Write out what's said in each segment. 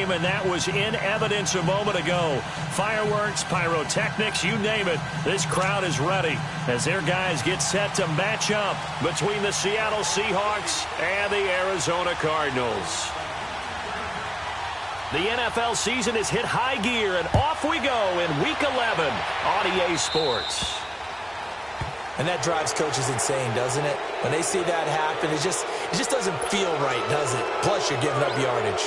game, and that was in evidence a moment ago. Fireworks, pyrotechnics, you name it. This crowd is ready as their guys get set to match up between the Seattle Seahawks and the Arizona Cardinals. The NFL season has hit high gear, and off we go in Week 11 on EA Sports. And that drives coaches insane, doesn't it? When they see that happen, it just doesn't feel right, does it? Plus, you're giving up yardage.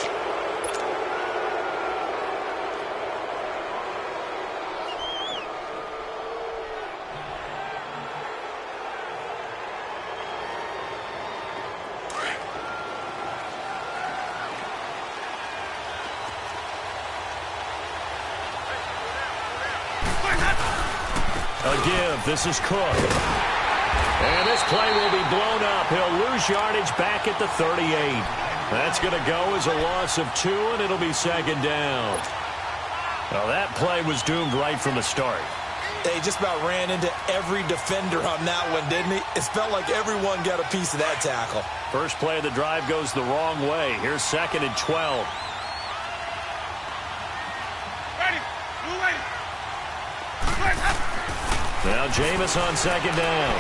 This is Cook. And this play will be blown up. He'll lose yardage back at the 38. That's going to go as a loss of 2, and it'll be second down. Well, that play was doomed right from the start. They just about ran into every defender on that one, didn't he? It felt like everyone got a piece of that tackle. First play of the drive goes the wrong way. Here's second and 12. Now Jameis on second down.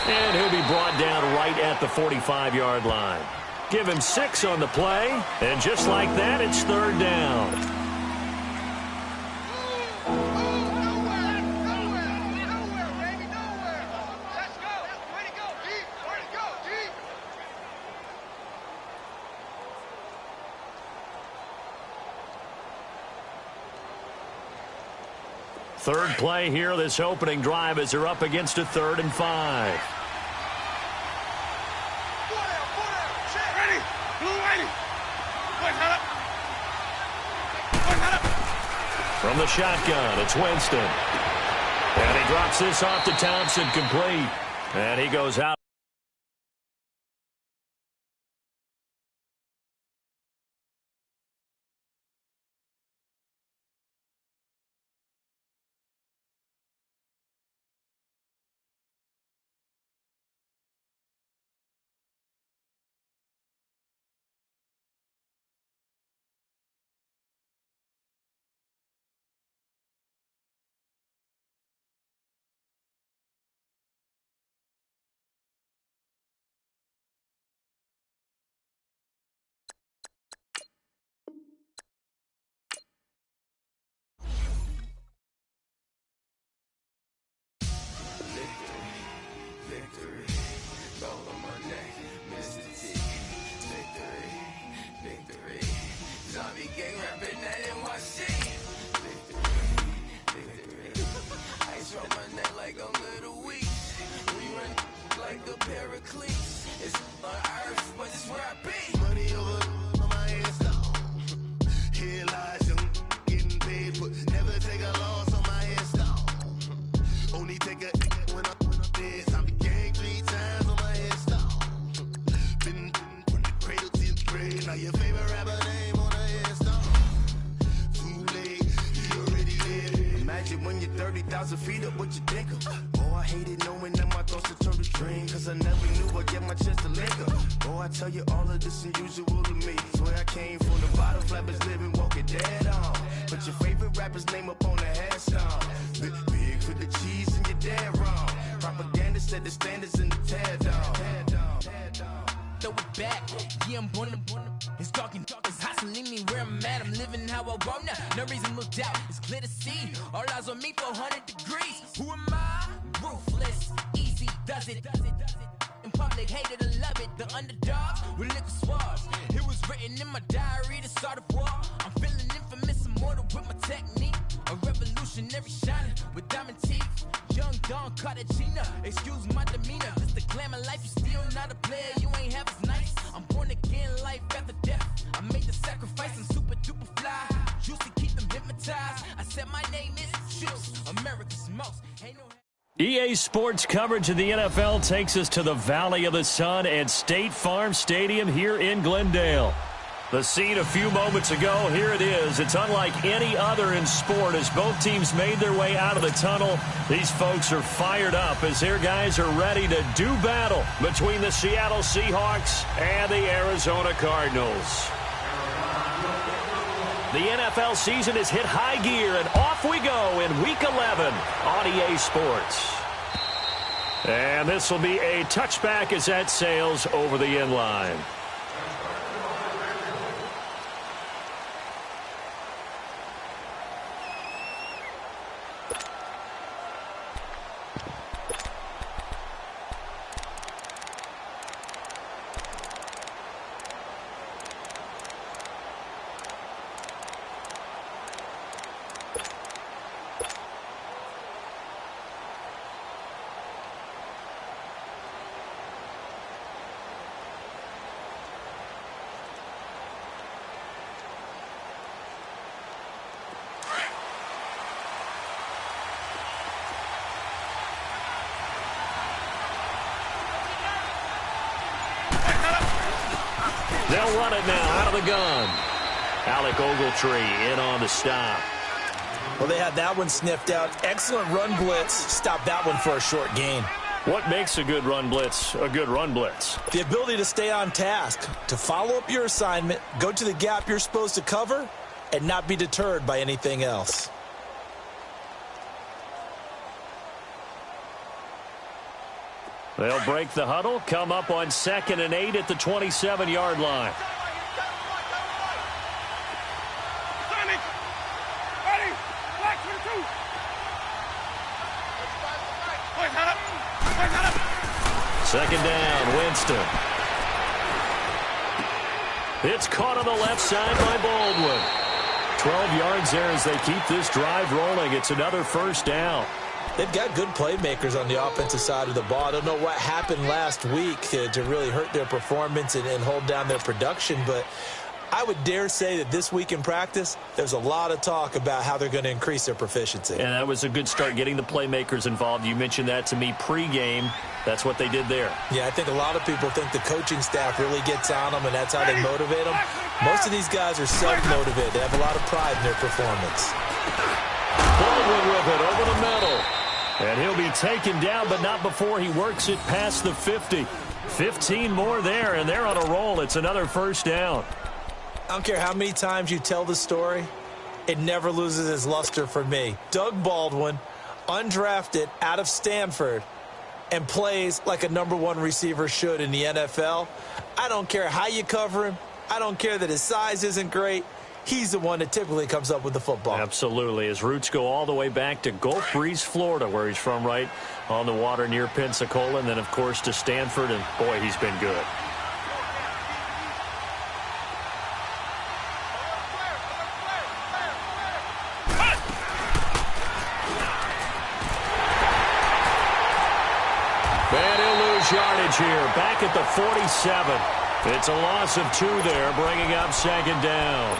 And he'll be brought down right at the 45-yard line. Give him 6 on the play, and just like that, it's third down. Third play here, this opening drive, as they're up against a 3rd and 5. From the shotgun, it's Winston. And he drops this off to Thompson, complete. And he goes out. EA Sports coverage of the NFL takes us to the Valley of the Sun at State Farm Stadium here in Glendale. The scene a few moments ago, here it is. It's unlike any other in sport as both teams made their way out of the tunnel. These folks are fired up as their guys are ready to do battle between the Seattle Seahawks and the Arizona Arizona Cardinals. The NFL season has hit high gear, and off we go in Week 11 on EA Sports. And this will be a touchback as that sails over the end line. They'll run it now out of the gun. Alec Ogletree in on the stop. Well, they had that one sniffed out. Excellent run blitz. Stopped that one for a short gain. What makes a good run blitz a good run blitz? The ability to stay on task, to follow up your assignment, go to the gap you're supposed to cover, and not be deterred by anything else. They'll break the huddle, come up on 2nd and 8 at the 27-yard line. Second down, Winston. It's caught on the left side by Baldwin. 12 yards there as they keep this drive rolling. It's another first down. They've got good playmakers on the offensive side of the ball. I don't know what happened last week to really hurt their performance and hold down their production, but I would dare say that this week in practice, there's a lot of talk about how they're going to increase their proficiency. And that was a good start, getting the playmakers involved. You mentioned that to me pregame. That's what they did there. Yeah, I think a lot of people think the coaching staff really gets on them, and that's how they motivate them. Most of these guys are self-motivated. They have a lot of pride in their performance. Baldwin with it over the middle. And he'll be taken down, but not before he works it past the 50. 15 more there, and they're on a roll. It's another first down. I don't care how many times you tell the story, it never loses its luster for me. Doug Baldwin, undrafted out of Stanford, and plays like a #1 receiver should in the NFL. I don't care how you cover him. I don't care that his size isn't great. He's the one that typically comes up with the football. Absolutely. His roots go all the way back to Gulf Breeze, Florida, where he's from, right on the water near Pensacola, and then, of course, to Stanford, and, boy, he's been good. And he'll lose yardage here, back at the 47. It's a loss of 2 there, bringing up second down.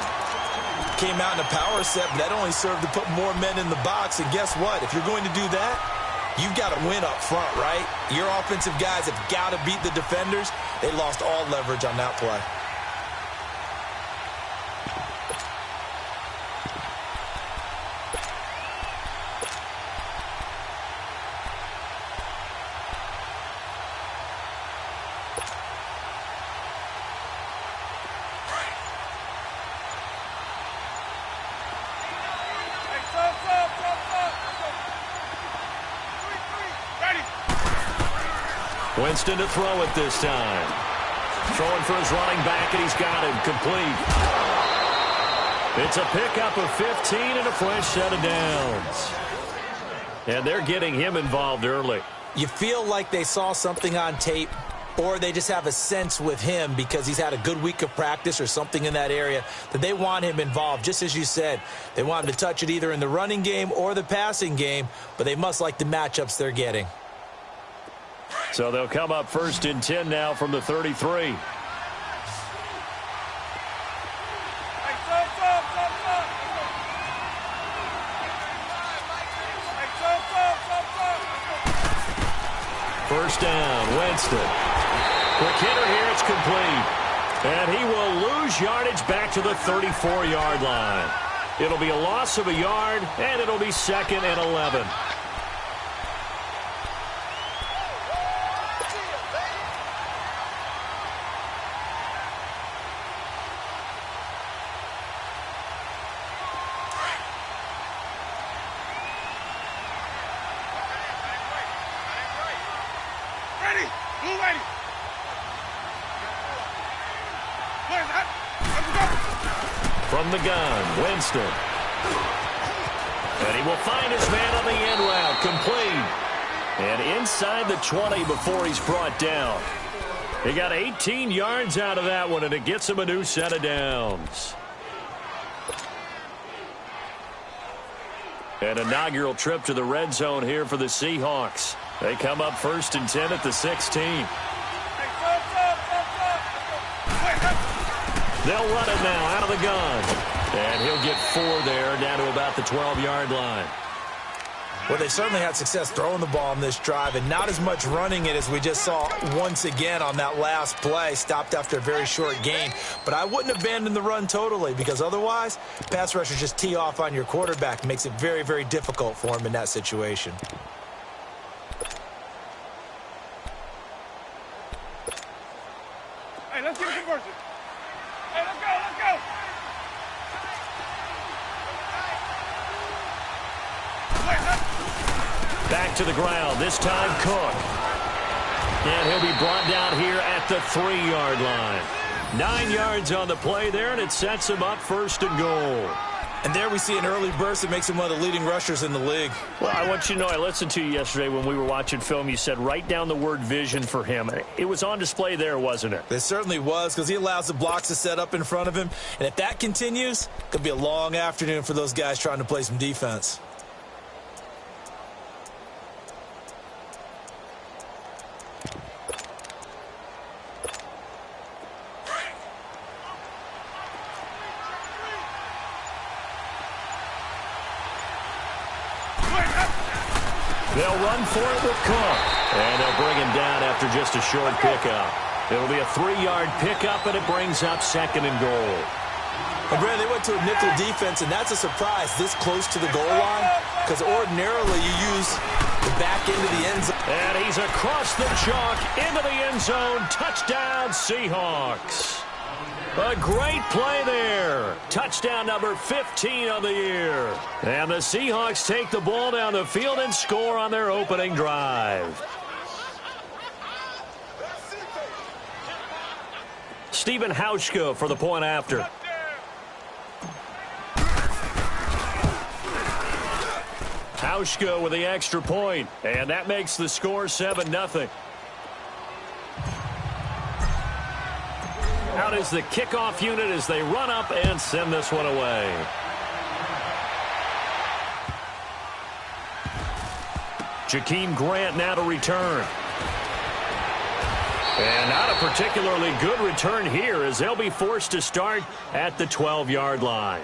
Came out in a power set, but that only served to put more men in the box. And guess what? If you're going to do that, you've got to win up front, right? Your offensive guys have got to beat the defenders. They lost all leverage on that play. Winston to throw it this time. Throwing for his running back, and he's got him complete. It's a pickup of 15 and a fresh set of downs. And they're getting him involved early. You feel like they saw something on tape, or they just have a sense with him because he's had a good week of practice or something in that area that they want him involved. Just as you said, they want him to touch it either in the running game or the passing game, but they must like the matchups they're getting. So they'll come up 1st and 10 now from the 33. First down, Winston. Quick hitter here, it's complete. And he will lose yardage back to the 34-yard line. It'll be a loss of a yard, and it'll be 2nd and 11. From the gun, Winston. And he will find his man on the end route, complete. And inside the 20 before he's brought down. He got 18 yards out of that one, and it gets him a new set of downs. An inaugural trip to the red zone here for the Seahawks. They come up 1st and 10 at the 16. They'll run it now out of the gun. And he'll get 4 there, down to about the 12-yard line. Well, they certainly had success throwing the ball on this drive, and not as much running it as we just saw once again on that last play. Stopped after a very short gain. But I wouldn't abandon the run totally, because otherwise, pass rushers just tee off on your quarterback. Makes it very, very difficult for him in that situation. Hey, let's get a conversion. Hey, let's go, let's go. Back to the ground, this time Cook. And he'll be brought down here at the 3-yard line. 9 yards on the play there, and it sets him up 1st and goal. And there we see an early burst that makes him one of the leading rushers in the league. Well, I want you to know, I listened to you yesterday when we were watching film. You said write down the word vision for him. It was on display there, wasn't it? It certainly was, because he allows the blocks to set up in front of him. And if that continues, it could be a long afternoon for those guys trying to play some defense. They'll run for it with Cook. And they'll bring him down after just a short pickup. It'll be a 3-yard pickup, and it brings up 2nd and goal. And Brad, they went to a nickel defense, and that's a surprise this close to the goal line, because ordinarily you use the back end of the end zone. And he's across the chalk into the end zone. Touchdown, Seahawks. A great play there. Touchdown number 15 on the year. And the Seahawks take the ball down the field and score on their opening drive. Stephen Hauschka for the point after. Hauschka with the extra point, and that makes the score 7-0. Out is the kickoff unit as they run up and send this one away. Jakeem Grant now to return. And not a particularly good return here, as they'll be forced to start at the 12-yard line.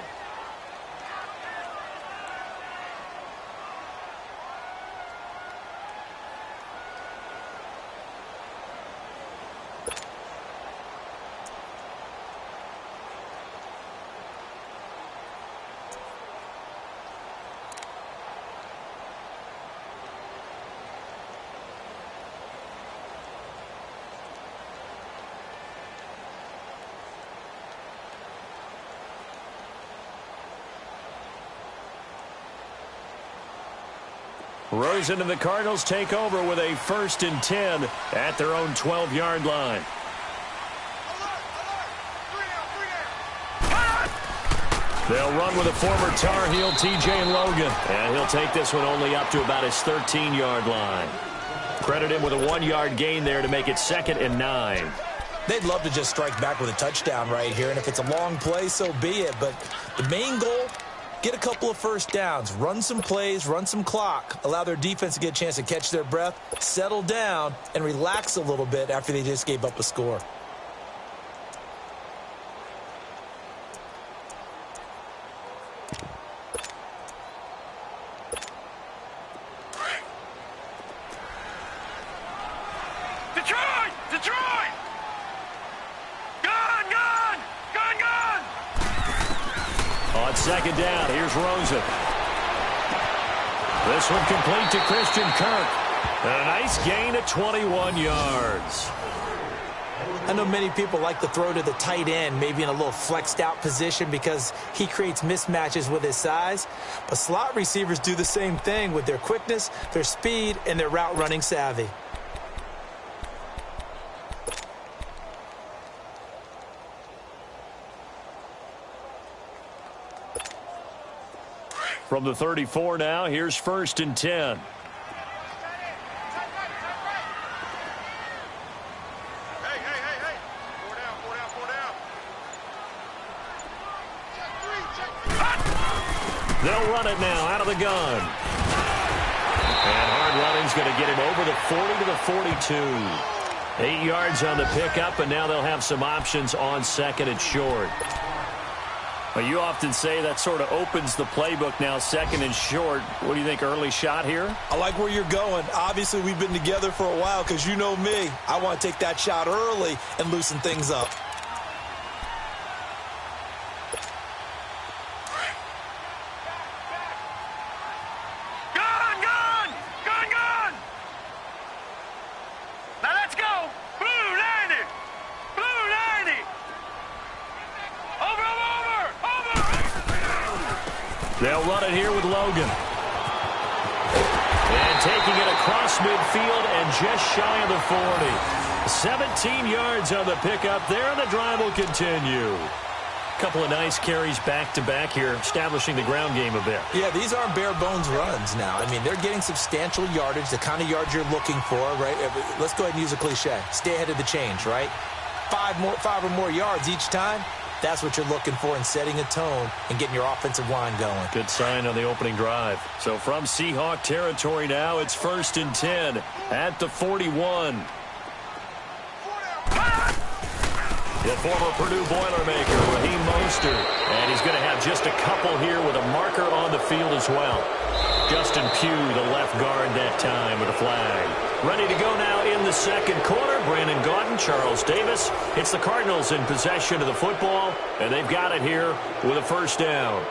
Rosen and the Cardinals take over with a 1st and 10 at their own 12-yard line. They'll run with a former Tar Heel, TJ Logan. And he'll take this one only up to about his 13-yard line. Credit him with a 1-yard gain there to make it 2nd and 9. They'd love to just strike back with a touchdown right here, and if it's a long play, so be it. But the main goal, get a couple of first downs, run some plays, run some clock, allow their defense to get a chance to catch their breath, settle down, and relax a little bit after they just gave up a score. Detroit! Detroit! Gun! Gun! Gun! Gun! On 2nd down, here's Rosen. This one complete to Christian Kirk. And a nice gain of 21 yards. I know many people like to throw to the tight end, maybe in a little flexed out position because he creates mismatches with his size. But slot receivers do the same thing with their quickness, their speed, and their route running savvy. From the 34 now, here's 1st and 10. They'll run it now out of the gun. And hard running's going to get him over the 40 to the 42. 8 yards on the pickup, and now they'll have some options on 2nd and short. Well, you often say that sort of opens the playbook now, 2nd and short. What do you think, early shot here? I like where you're going. Obviously, we've been together for a while because you know me. I want to take that shot early and loosen things up. They'll run it here with Logan. And taking it across midfield and just shy of the 40. 17 yards on the pickup there, and the drive will continue. A couple of nice carries back-to-back here, establishing the ground game a bit. Yeah, these aren't bare-bones runs now. I mean, they're getting substantial yardage, the kind of yards you're looking for, right? Let's go ahead and use a cliche. Stay ahead of the change, right? 5 or more yards each time. That's what you're looking for in setting a tone and getting your offensive line going. Good sign on the opening drive. So from Seahawk territory now, it's 1st and 10 at the 41. The former Purdue Boilermaker, Raheem Mostert. And he's going to have just a couple here with a marker on the field as well. Justin Pugh, the left guard that time with a flag. Ready to go now in the 2nd quarter. Brandon Gaudin, Charles Davis. It's the Cardinals in possession of the football, and they've got it here with a 1st down.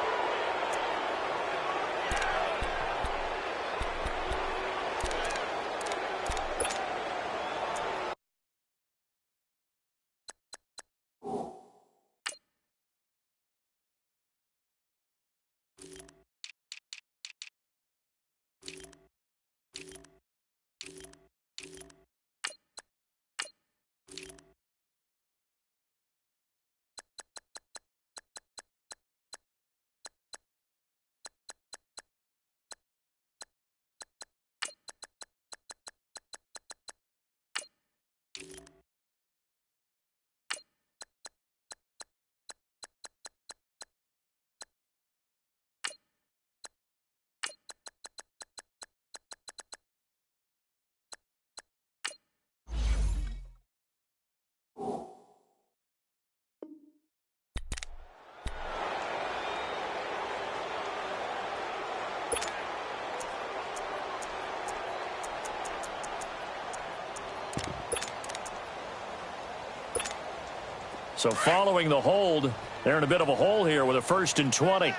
So following the hold, they're in a bit of a hole here with a 1st and 20.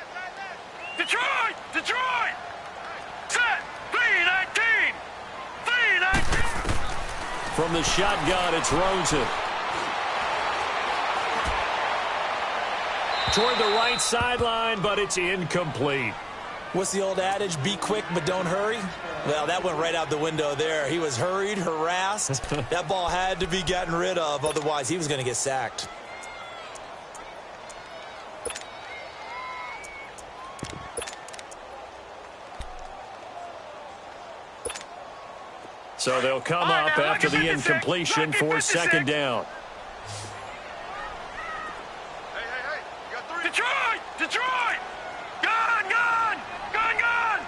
Detroit! Detroit! Set! 3-19! 3-19! From the shotgun, it's Rosen. Toward the right sideline, but it's incomplete. What's the old adage? Be quick, but don't hurry. Well, that went right out the window there. He was hurried, harassed. That ball had to be gotten rid of. Otherwise, he was going to get sacked. So they'll come up after the incompletion for 2nd down. Hey. You got 3. Detroit! Detroit! Gun! Gun! Gun! Gun!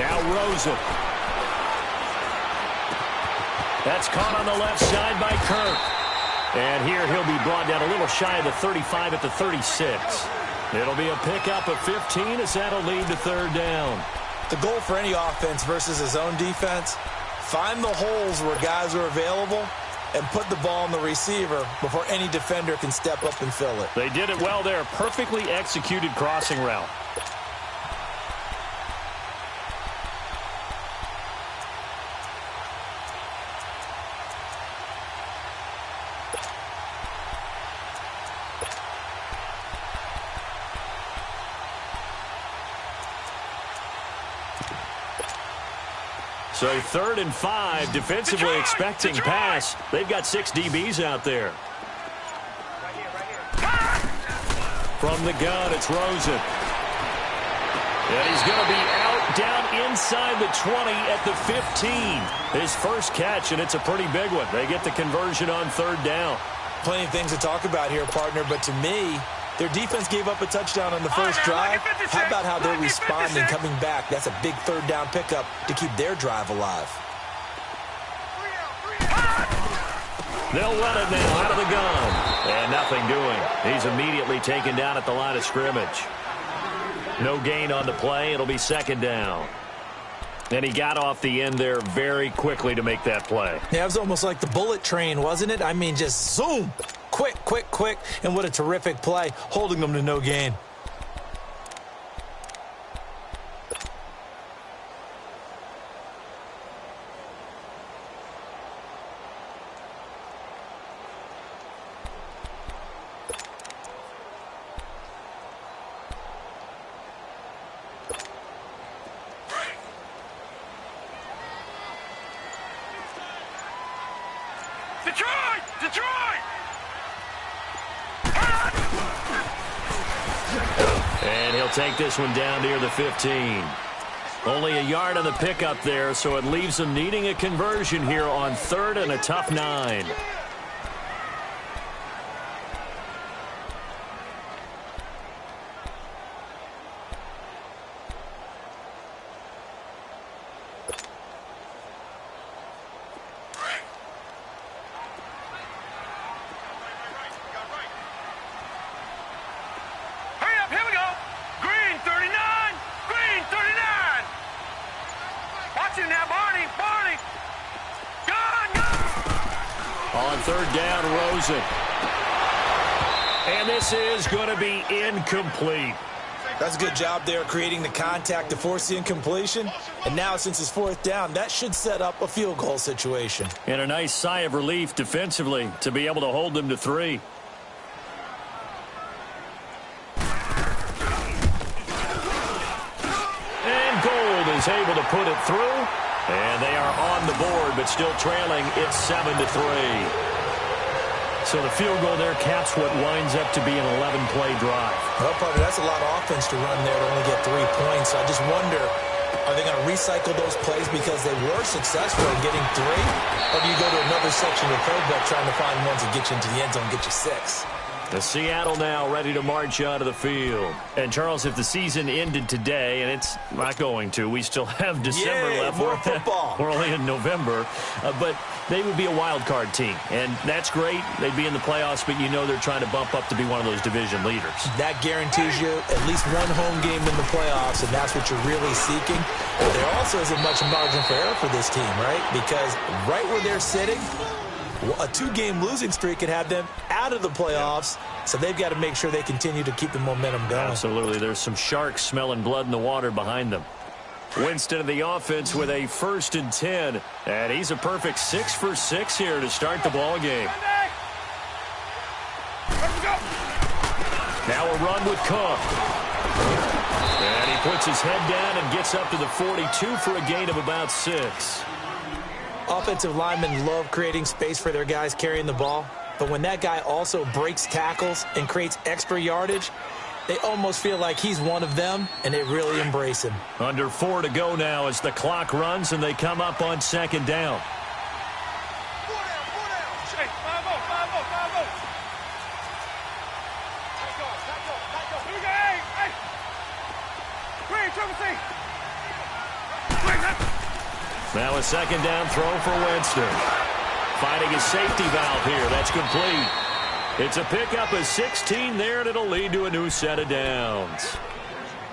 Now Rosen. That's caught on the left side by Kirk. And here he'll be brought down a little shy of the 35 at the 36. It'll be a pickup of 15 as that'll lead to 3rd down. The goal for any offense versus his own defense, find the holes where guys are available and put the ball on the receiver before any defender can step up and fill it. They did it well there. Perfectly executed crossing route. So 3rd and 5, defensively expecting pass. They've got 6 DBs out there. Right here. From the gun, it's Rosen. And he's going to be out down inside the 20 at the 15. His first catch, and it's a pretty big one. They get the conversion on third down. Plenty of things to talk about here, partner, but to me, their defense gave up a touchdown on the first drive. How about how they're responding, coming back? That's a big third down pickup to keep their drive alive. They'll run it now out of the gun. And nothing doing. He's immediately taken down at the line of scrimmage. No gain on the play. It'll be second down. And he got off the end there very quickly to make that play. Yeah, it was almost like the bullet train, wasn't it? I mean, just zoom. Quick, quick, quick. And what a terrific play, holding them to no gain. Detroit! And he'll take this one down near the 15. Only a yard on the pickup there, so it leaves them needing a conversion here on third and a tough 9. On third down, Rosen. And this is going to be incomplete. That's a good job there creating the contact to force the incompletion. And now since it's fourth down, that should set up a field goal situation. And a nice sigh of relief defensively to be able to hold them to 3. And Gold is able to put it through. And they are on the board, but still trailing. It's 7-3. So the field goal there caps what winds up to be an 11-play drive. Well, partner, that's a lot of offense to run there to only get 3 points. I just wonder, are they going to recycle those plays because they were successful in getting 3? Or do you go to another section of the playbook trying to find ones that get you into the end zone and get you 6? The Seattle now ready to march onto the field. And, Charles, if the season ended today, and it's not going to, we still have December left. More football. We're only in November. But they would be a wild card team. And that's great. They'd be in the playoffs, but you know they're trying to bump up to be one of those division leaders. That guarantees you at least one home game in the playoffs, and that's what you're really seeking. But there also isn't much margin for error for this team, right? Because right where they're sitting, a 2-game losing streak could have them out of the playoffs, so they've got to make sure they continue to keep the momentum going. Absolutely. There's some sharks smelling blood in the water behind them. Winston of the offense with a 1st and 10, and he's a perfect 6 for 6 here to start the ball game. Now a run with Cook. And he puts his head down and gets up to the 42 for a gain of about 6. Offensive linemen love creating space for their guys carrying the ball, but when that guy also breaks tackles and creates extra yardage, they almost feel like he's one of them, and they really embrace him. Under 4 to go now as the clock runs, and they come up on 2nd down. Now a 2nd down throw for Winston. Finding his safety valve here. That's complete. It's a pickup of 16 there, and it'll lead to a new set of downs.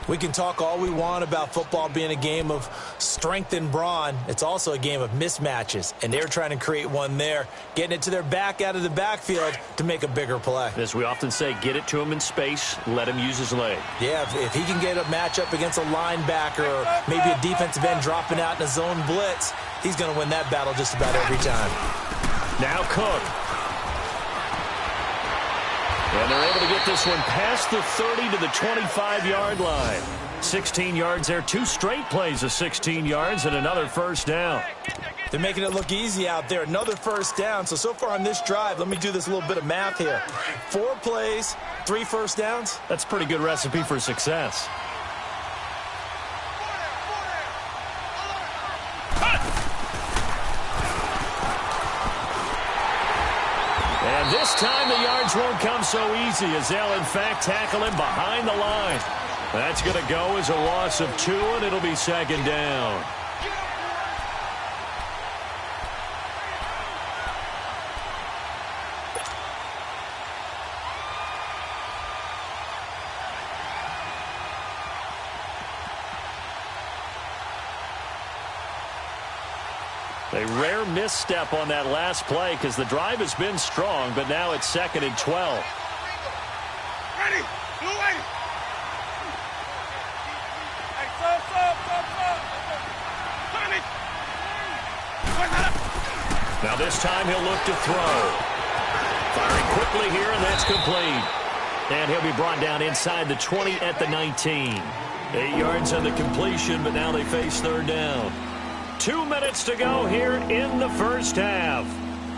We can talk all we want about football being a game of strength and brawn. It's also a game of mismatches, and they're trying to create one there, getting it to their back out of the backfield to make a bigger play. As we often say, get it to him in space, let him use his leg. Yeah, if he can get a matchup against a linebacker or maybe a defensive end dropping out in a zone blitz, he's going to win that battle just about every time. Now Cook. And they're able to get this one past the 30 to the 25-yard line. 16 yards there, 2 straight plays of 16 yards and another 1st down. They're making it look easy out there. Another 1st down. So far on this drive, let me do this little bit of math here. 4 plays, 3 first downs? That's a pretty good recipe for success. And this time the yards won't come so easy as they'll, in fact, tackle him behind the line. That's going to go as a loss of 2, and it'll be second down. A rare misstep on that last play because the drive has been strong, but now it's 2nd and 12. Ready? Blue way. Hey, stop. Now this time he'll look to throw. Firing quickly here, and that's complete. And he'll be brought down inside the 20 at the 19. 8 yards on the completion, but now they face 3rd down. 2 minutes to go here in the first half.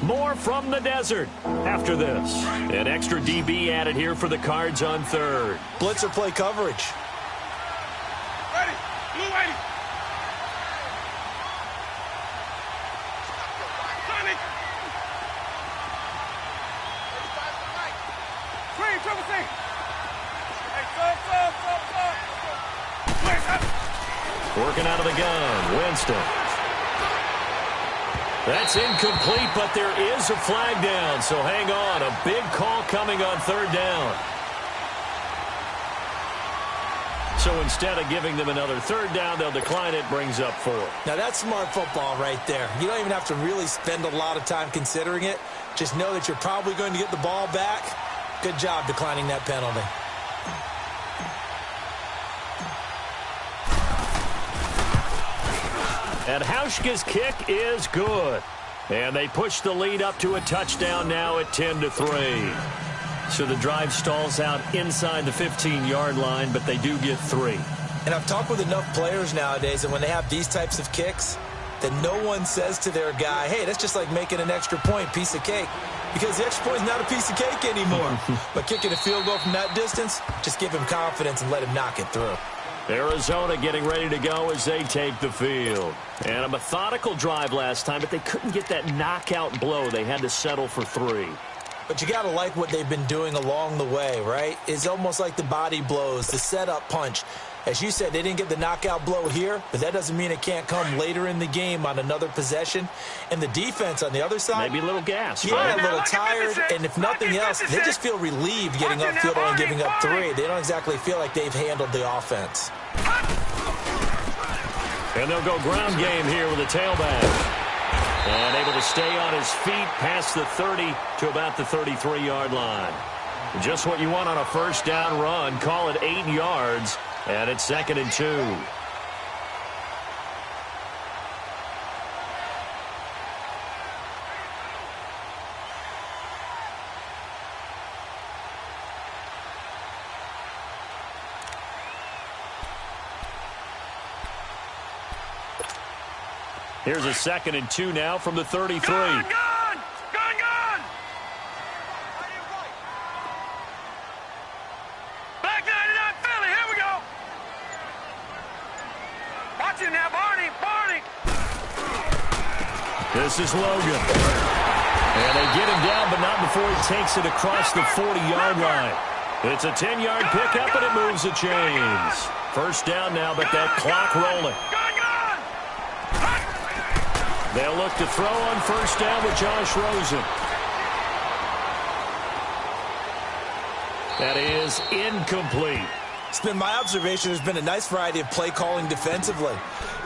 More from the desert after this. An extra DB added here for the Cards on 3rd. Blitzer play coverage. Ready? Blue way. Sonic. Screen, triple C. Hey, stop. Working out of the gun, Winston. That's incomplete, but there is a flag down, so hang on. A big call coming on 3rd down. So instead of giving them another 3rd down, they'll decline it, brings up 4. Now that's smart football right there. You don't even have to really spend a lot of time considering it. Just know that you're probably going to get the ball back. Good job declining that penalty. And Hauschka's kick is good. And they push the lead up to a touchdown now at 10-3. So the drive stalls out inside the 15-yard line, but they do get 3. And I've talked with enough players nowadays that when they have these types of kicks, that no one says to their guy, hey, that's just like making an extra point, piece of cake. Because the extra point is not a piece of cake anymore. But kicking a field goal from that distance, just give him confidence and let him knock it through. Arizona getting ready to go as they take the field. And a methodical drive last time, but they couldn't get that knockout blow. They had to settle for 3. But you got to like what they've been doing along the way, right? It's almost like the body blows, the setup punch. As you said, they didn't get the knockout blow here, but that doesn't mean it can't come later in the game on another possession. And the defense on the other side, maybe a little gas. Yeah, right? a little tired, and if nothing else, they just feel relieved getting upfield and giving up 3. They don't exactly feel like they've handled the offense. And they'll go ground game here with a tailback. And able to stay on his feet past the 30 to about the 33-yard line. Just what you want on a first down run. Call it 8 yards. And it's 2nd and 2. Here's a 2nd and 2 now from the 33. Gun! Back 99 Philly, here we go. Watch it now, Barney. This is Logan. And they get him down, but not before he takes it across the 40-yard line. It's a 10-yard pickup, and it moves the chains. First down now, but that clock rolling. They'll look to throw on first down with Josh Rosen. That is incomplete. It's been my observation there's been a nice variety of play calling defensively.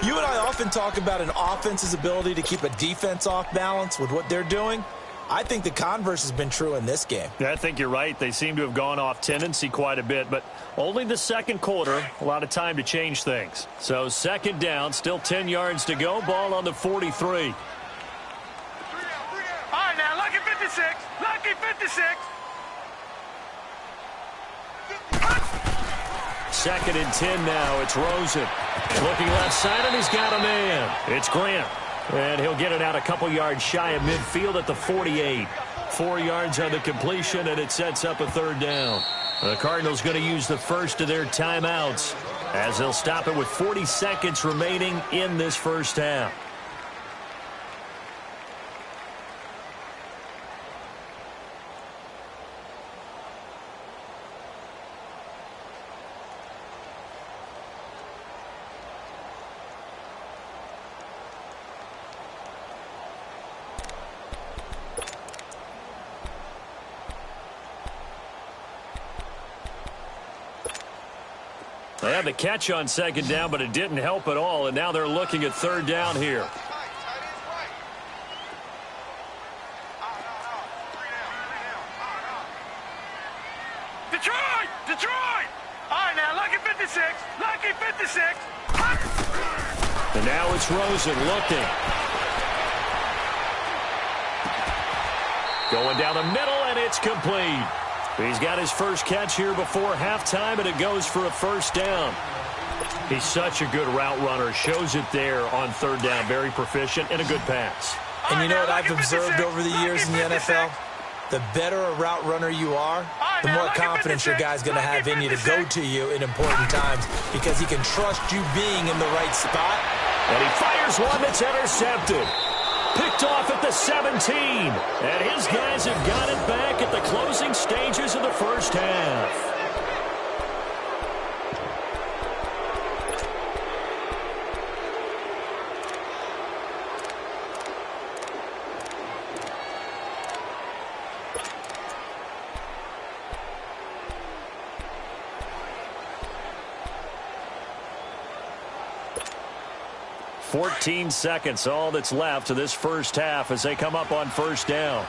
You and I often talk about an offense's ability to keep a defense off balance with what they're doing. I think the converse has been true in this game. Yeah, I think you're right. They seem to have gone off tendency quite a bit, but only the second quarter, a lot of time to change things. So 2nd down, still 10 yards to go, ball on the 43. All right, now, lucky 56. Lucky 56. 2nd and 10 now. It's Rosen. Looking left side, and he's got a man. It's Grant. And he'll get it out a couple yards shy of midfield at the 48. 4 yards on the completion, and it sets up a 3rd down. The Cardinals going to use the first of their timeouts as they'll stop it with 40 seconds remaining in this first half. They had the catch on second down, but it didn't help at all, and now they're looking at third down here. Detroit! Detroit! All right, now, lucky 56. Lucky 56. And now it's Rosen looking. Going down the middle, and it's complete. He's got his first catch here before halftime, and it goes for a first down. He's such a good route runner. Shows it there on third down. Very proficient and a good pass. And you know what I've observed over the years in the NFL? The better a route runner you are, the more confidence your guy's going to have in you to go to you in important times because he can trust you being in the right spot. And he fires one that's intercepted. Picked off at the 17. And his guys have got it back at the closing stages of the first half. Fourteen seconds, all that's left of this first half as they come up on first down.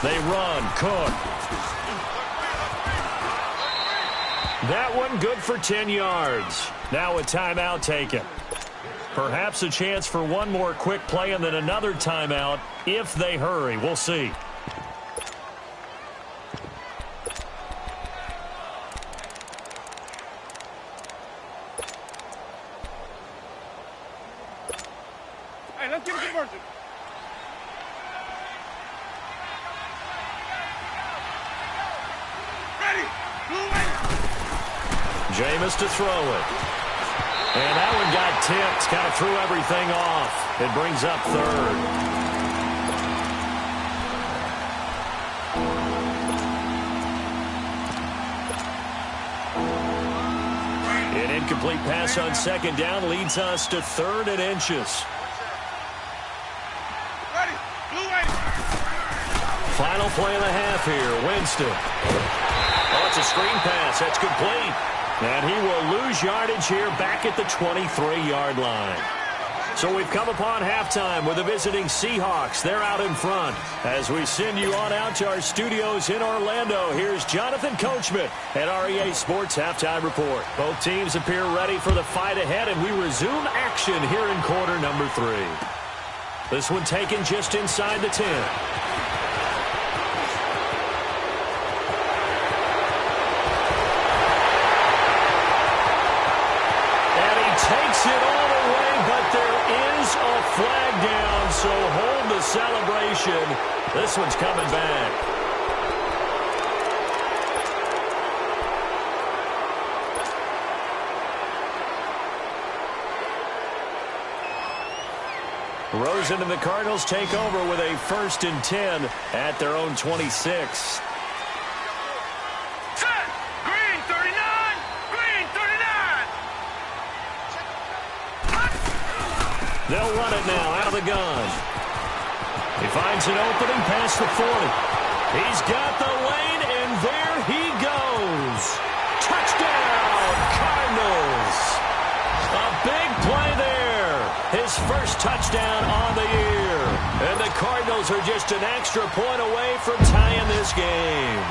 They run. Cook. That one good for 10 yards. Now a timeout taken. Perhaps a chance for one more quick play and then another timeout if they hurry. We'll see. Hey, let's give it conversion. Ready. Jameis to throw it. And that one got tipped. Kind of threw everything off. It brings up third. An incomplete pass on second down leads us to third and inches. Final play of the half here. Winston. Oh, it's a screen pass. That's complete. And he will lose yardage here back at the 23-yard line. So we've come upon halftime with the visiting Seahawks. They're out in front. As we send you on out to our studios in Orlando, here's Jonathan Coachman at REA Sports Halftime Report. Both teams appear ready for the fight ahead, and we resume action here in quarter number 3. This one taken just inside the 10. Takes it all the way, but there is a flag down, so hold the celebration. This one's coming back. Rosen and the Cardinals take over with a 1st and 10 at their own 26. They'll run it now out of the gun. He finds an opening past the 40. He's got the lane, and there he goes. Touchdown, Cardinals. A big play there. His first touchdown on the year. And the Cardinals are just an extra point away from tying this game.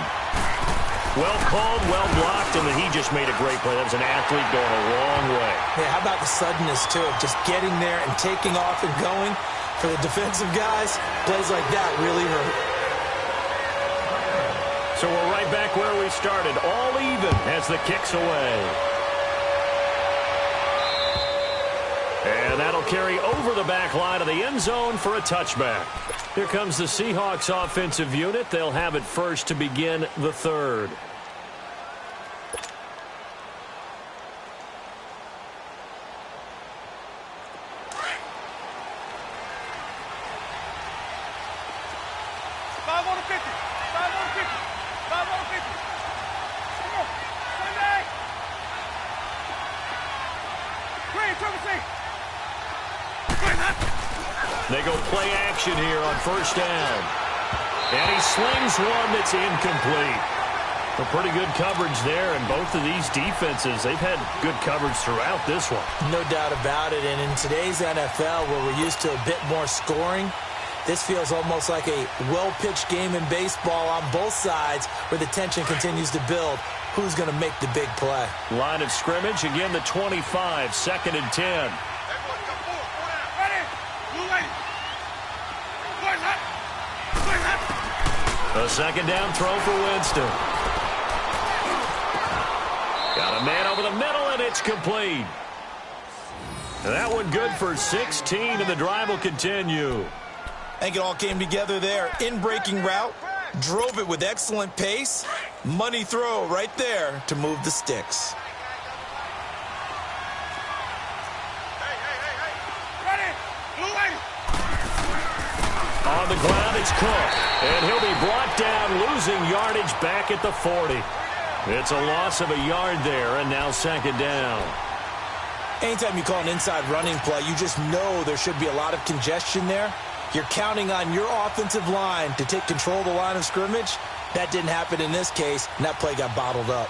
Well called, well blocked, and he just made a great play. That was an athlete going a long way. Yeah, how about the suddenness, too, of just getting there and taking off and going? For the defensive guys, plays like that really hurt. So we're right back where we started, all even as the kick's away. And that'll carry over the back line of the end zone for a touchback. Here comes the Seahawks offensive unit. They'll have it first to begin the third. They go play action here on first down. And he slings one that's incomplete. A pretty good coverage there, and both of these defenses, they've had good coverage throughout this one. No doubt about it, and in today's NFL, where we're used to a bit more scoring, this feels almost like a well-pitched game in baseball on both sides where the tension continues to build. Who's going to make the big play? Line of scrimmage, again the 25, 2nd and 10. A second down throw for Winston. Got a man over the middle, and it's complete. That one good for 16, and the drive will continue. I think it all came together there. In-breaking route, drove it with excellent pace. Money throw right there to move the sticks. On the ground, it's Cook. And he'll be brought down, losing yardage back at the 40. It's a loss of a yard there, and now 2nd down. Anytime you call an inside running play, you just know there should be a lot of congestion there. You're counting on your offensive line to take control of the line of scrimmage. That didn't happen in this case, and that play got bottled up.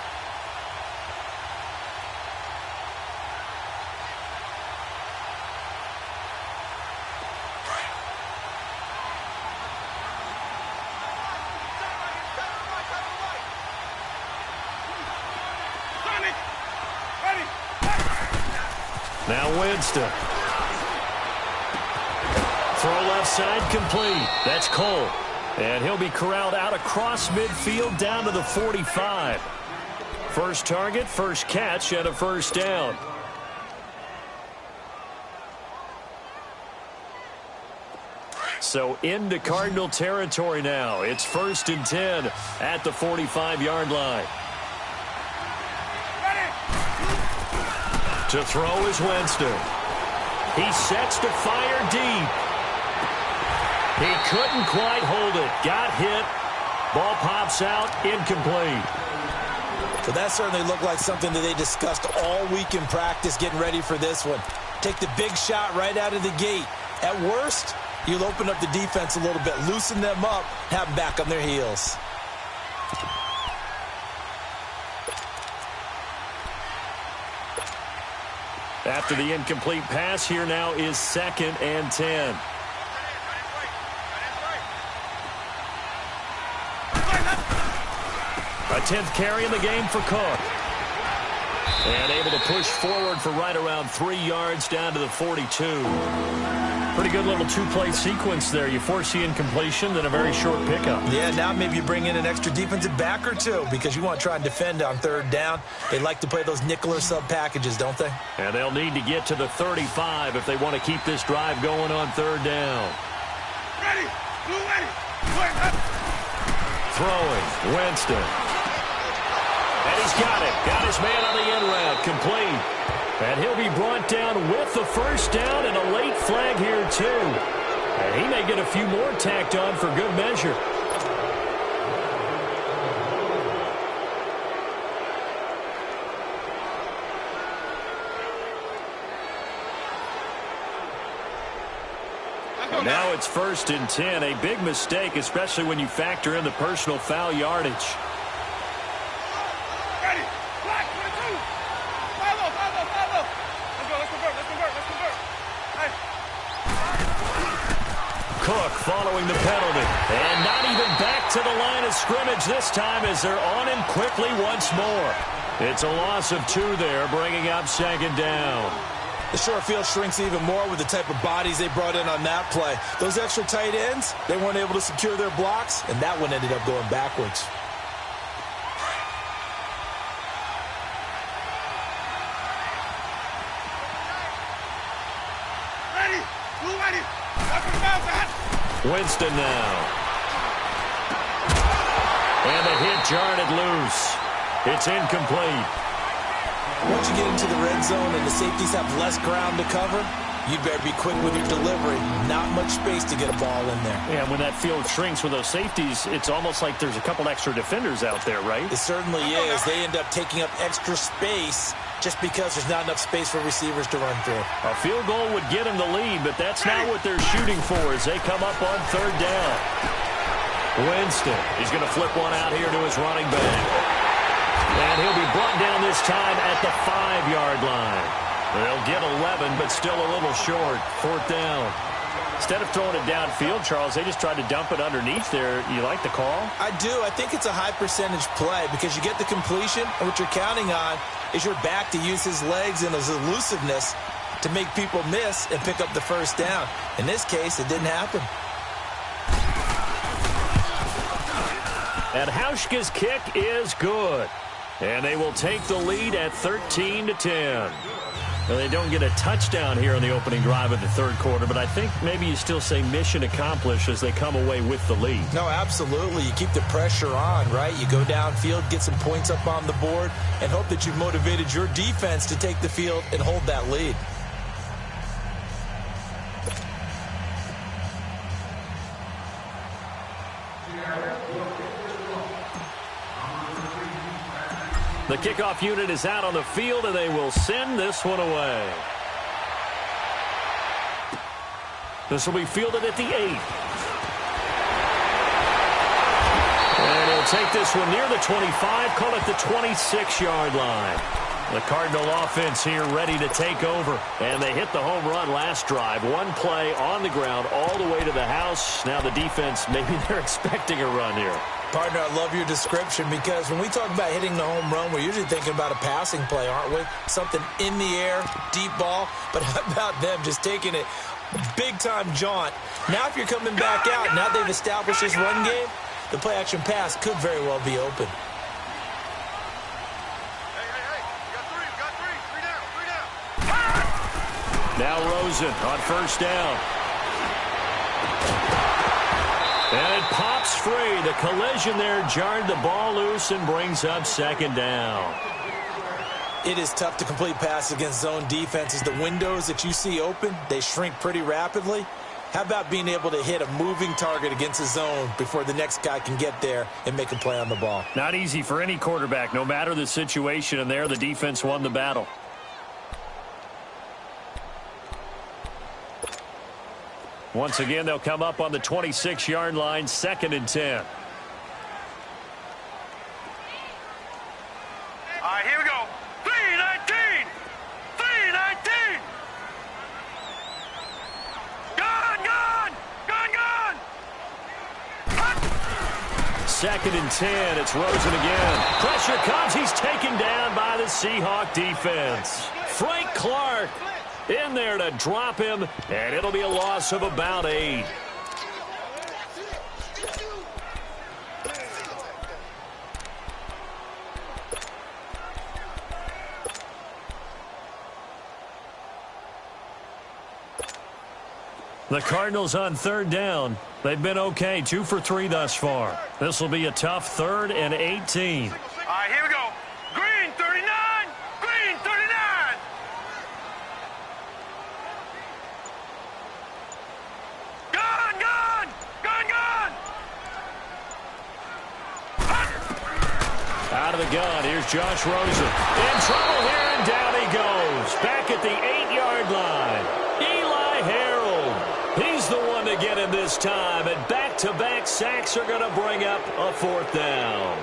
Now Winston. Throw left side complete. That's Cole. And he'll be corralled out across midfield down to the 45. First target, first catch, and a first down. So into Cardinal territory now. It's 1st and 10 at the 45-yard line. To throw is Winston. He sets to fire deep. He couldn't quite hold it. Got hit. Ball pops out. Incomplete. So that certainly looked like something that they discussed all week in practice getting ready for this one. Take the big shot right out of the gate. At worst, you'll open up the defense a little bit, loosen them up, have them back on their heels. After the incomplete pass, here now is 2nd and 10. A 10th carry in the game for Cook. And able to push forward for right around 3 yards down to the 42. Pretty good little two-play sequence there. You force the incompletion, then a very short pickup. Yeah, now maybe you bring in an extra defensive back or two because you want to try and defend on 3rd down. They like to play those nickel or sub packages, don't they? And they'll need to get to the 35 if they want to keep this drive going on 3rd down. Ready. Throwing, Winston. And he's got it. Got his man on the in route. Complete. And he'll be brought down with the first down and a late flag here, too. And he may get a few more tacked on for good measure. Now it's 1st and 10. A big mistake, especially when you factor in the personal foul yardage. Ready. Black, 22. Follow. Let's convert. Hey. Cook following the penalty. And not even back to the line of scrimmage this time as they're on him quickly once more. It's a loss of 2 there, bringing up 2nd down. The short field shrinks even more with the type of bodies they brought in on that play. Those extra tight ends, they weren't able to secure their blocks, and that one ended up going backwards. Winston now. And the hit jarred it loose. It's incomplete. Once you get into the red zone and the safeties have less ground to cover, you better be quick with your delivery. Not much space to get a ball in there. Yeah, when that field shrinks with those safeties, it's almost like there's a couple extra defenders out there, right? It certainly is. They end up taking up extra space just because there's not enough space for receivers to run through. A field goal would get them the lead, but that's not what they're shooting for as they come up on third down. Winston, he's going to flip one out here to his running back. And he'll be brought down this time at the 5-yard line. They'll get 11, but still a little short. Fourth down. Instead of throwing it downfield, Charles, they just tried to dump it underneath there. You like the call? I do. I think it's a high-percentage play because you get the completion, and what you're counting on is your back to use his legs and his elusiveness to make people miss and pick up the first down. In this case, it didn't happen. And Hauschka's kick is good. And they will take the lead at 13-10. Well, they don't get a touchdown here in the opening drive of the third quarter, but I think maybe you still say mission accomplished as they come away with the lead. No, absolutely. You keep the pressure on, right? You go downfield, get some points up on the board, and hope that you've motivated your defense to take the field and hold that lead. The kickoff unit is out on the field, and they will send this one away. This will be fielded at the 8. And he'll take this one near the 25, call it the 26-yard line. The Cardinal offense here ready to take over. And they hit the home run last drive. One play on the ground all the way to the house. Now the defense, maybe they're expecting a run here. Partner, I love your description because when we talk about hitting the home run, we're usually thinking about a passing play, aren't we? Something in the air, deep ball. But how about them just taking it big-time jaunt? Now if you're coming back out, now they've established this run game, the play-action pass could very well be open. Now Rosen on first down. And it pops free. The collision there jarred the ball loose and brings up second down. It is tough to complete passes against zone defenses. The windows that you see open, they shrink pretty rapidly. How about being able to hit a moving target against a zone before the next guy can get there and make a play on the ball? Not easy for any quarterback, no matter the situation, and there the defense won the battle. Once again, they'll come up on the 26-yard line, 2nd and 10. All right, here we go. 3-19. 3-19. Gun. 2nd and 10. It's Rosen again. Pressure comes. He's taken down by the Seahawk defense. Frank Clark in there to drop him, and it'll be a loss of about 8. The Cardinals on third down. They've been okay, 2 for 3 thus far. This will be a tough 3rd and 18. All right, here we go. Green 39. Green 39. Gun. Out of the gun, here's Josh Rosen. In trouble here, and down he goes. Back at the 8-yard line. Eli Harold. He's the one to get him this time, and back-to-back sacks are going to bring up a 4th down.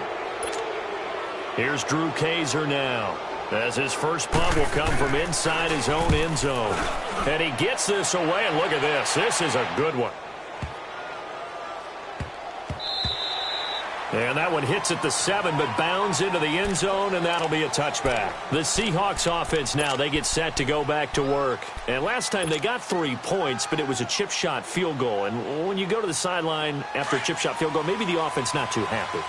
Here's Drew Kaiser now, as his first punt will come from inside his own end zone. And he gets this away, and look at this. This is a good one. And that one hits at the 7, but bounds into the end zone, and that'll be a touchback. The Seahawks offense now, they get set to go back to work. And last time they got 3 points, but it was a chip shot field goal. And when you go to the sideline after a chip shot field goal, maybe the offense not too happy.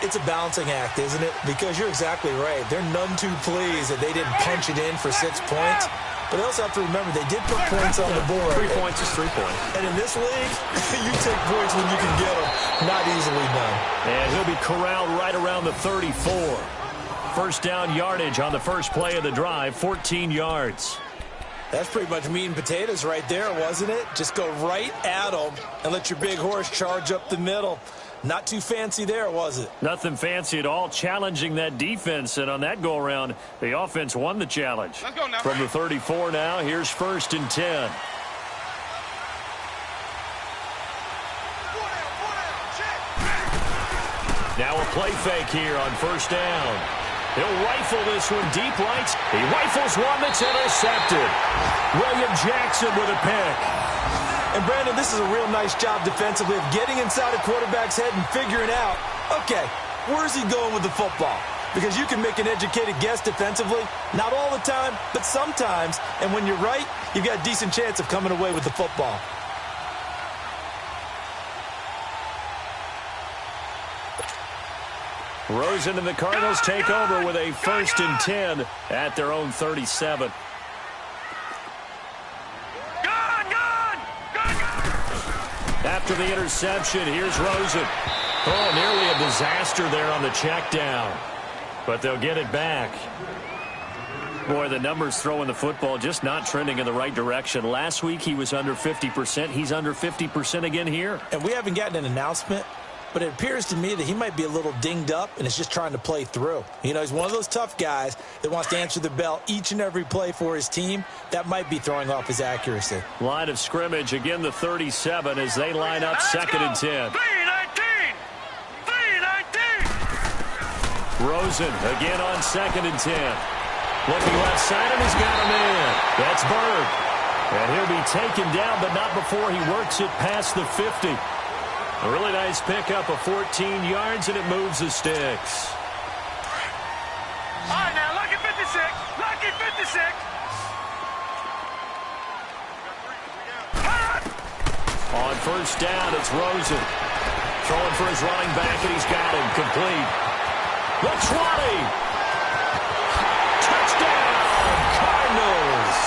It's a balancing act, isn't it? Because you're exactly right. They're none too pleased that they didn't punch it in for 6 points. But they also have to remember they did put points on the board. 3 points is 3 points. And in this league, you take points when you can get them. Not easily done. And he'll be corralled right around the 34. First down yardage on the first play of the drive, 14 yards. That's pretty much meat and potatoes right there, wasn't it? Just go right at them and let your big horse charge up the middle. Not too fancy there, was it? Nothing fancy at all, challenging that defense. And on that go-around, the offense won the challenge. Let's go now. From the 34 now, here's 1st and 10. Now a play fake here on 1st down. He'll rifle this one deep right. He rifles one that's intercepted. William Jackson with a pick. And, Brandon, this is a real nice job defensively of getting inside a quarterback's head and figuring out, okay, where's he going with the football? Because you can make an educated guess defensively. Not all the time, but sometimes. And when you're right, you've got a decent chance of coming away with the football. Rosen and the Cardinals take over with a 1st and 10 at their own 37. After the interception, here's Rosen. Oh, nearly a disaster there on the check down. But they'll get it back. Boy, the numbers throwing the football just not trending in the right direction. Last week he was under 50%. He's under 50% again here. And we haven't gotten an announcement, but it appears to me that he might be a little dinged up and is just trying to play through. You know, he's one of those tough guys that wants to answer the bell each and every play for his team. That might be throwing off his accuracy. Line of scrimmage, again the 37 as they line up 2nd and 10. 3-19! 3-19! Rosen again on 2nd and 10. Looking left side, and he's got him in. That's Bird. And he'll be taken down, but not before he works it past the 50. A really nice pickup of 14 yards, and it moves the sticks. All right, now, lucky 56. Lucky 56. On 1st down, it's Rosen. Throwing for his running back, and he's got him complete. The 20. Cardinals.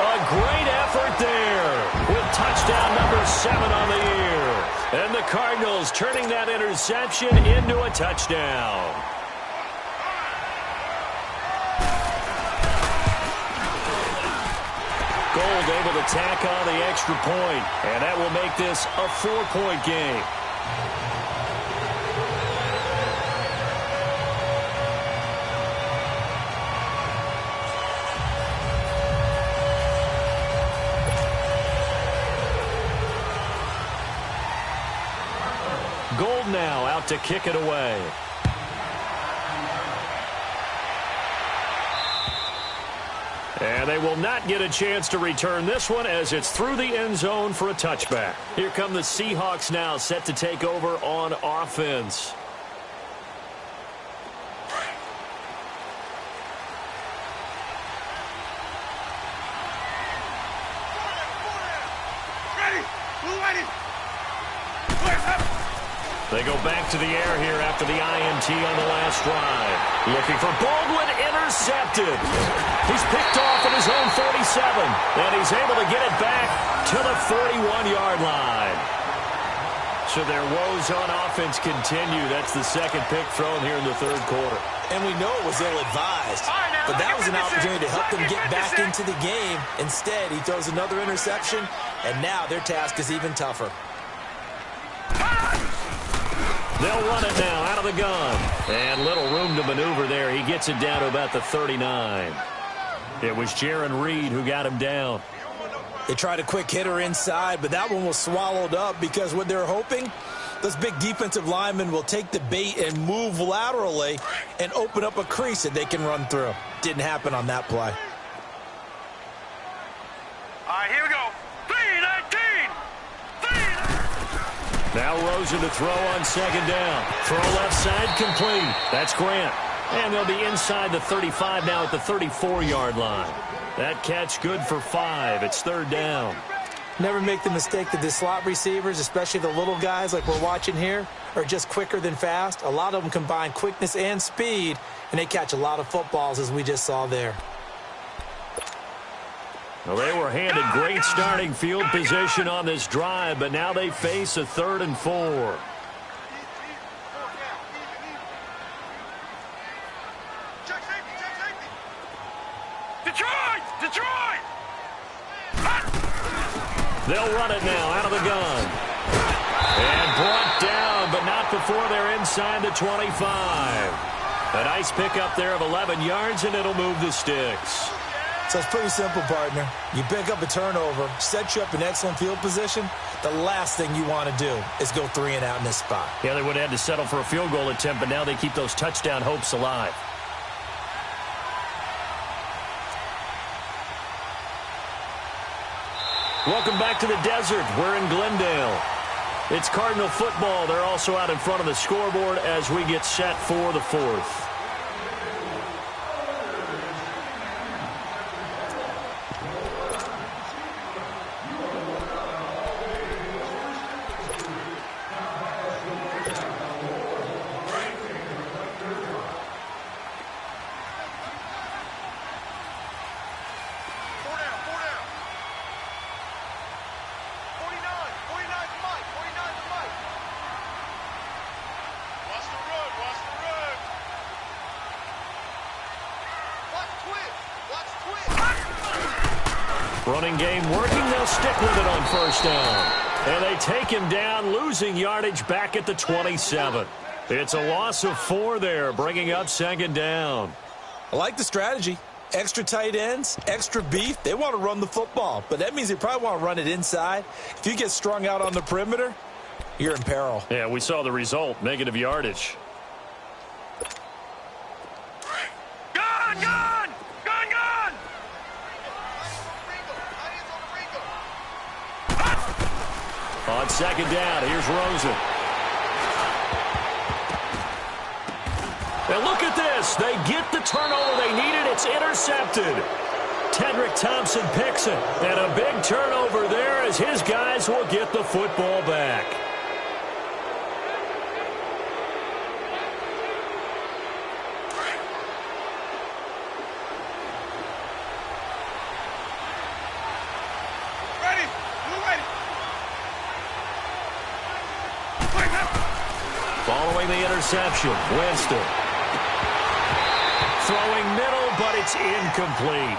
A great effort there with touchdown number 7 on the year. And the Cardinals turning that interception into a touchdown. Gold able to tack on the extra point, and that will make this a 4-point game. Gold now out to kick it away. And they will not get a chance to return this one as it's through the end zone for a touchback. Here come the Seahawks now set to take over on offense. They go back to the air here after the INT on the last drive. Looking for Baldwin, intercepted. He's picked off at his own 47, and he's able to get it back to the 41-yard line. So their woes on offense continue. That's the 2nd pick thrown here in the 3rd quarter. And we know it was ill-advised, but that was an opportunity to help them get back into the game. Instead, he throws another interception, and now their task is even tougher. They'll run it now out of the gun. And little room to maneuver there. He gets it down to about the 39. It was Jaron Reed who got him down. They tried a quick hitter inside, but that one was swallowed up because what they're hoping, those big defensive linemen will take the bait and move laterally and open up a crease that they can run through. Didn't happen on that play. All right, here we go. 3-19. Now Rosen to throw on 2nd down. Throw left side complete. That's Grant. And they'll be inside the 35 now at the 34-yard line. That catch good for 5. It's 3rd down. Never make the mistake that the slot receivers, especially the little guys like we're watching here, are just quicker than fast. A lot of them combine quickness and speed, and they catch a lot of footballs as we just saw there. Well, they were handed great starting field position on this drive, but now they face a 3rd and 4. Detroit! They'll run it now out of the gun. And brought down, but not before they're inside the 25. A nice pickup there of 11 yards, and it'll move the sticks. So it's pretty simple, partner. You pick up a turnover, set you up in excellent field position. The last thing you want to do is go 3 and out in this spot. Yeah, they would have had to settle for a field goal attempt, but now they keep those touchdown hopes alive. Welcome back to the desert. We're in Glendale. It's Cardinal football. They're also out in front of the scoreboard as we get set for the 4th. Running game working. They'll stick with it on 1st down. And they take him down, losing yardage back at the 27. It's a loss of 4 there, bringing up 2nd down. I like the strategy. Extra tight ends, extra beef. They want to run the football, but that means they probably want to run it inside. If you get strung out on the perimeter, you're in peril. Yeah, we saw the result, negative yardage. On 2nd down, here's Rosen. And look at this. They get the turnover they needed. It's intercepted. Tedrick Thompson picks it. And a big turnover there as his guys will get the football back. Following the interception, Winston. Throwing middle, but it's incomplete.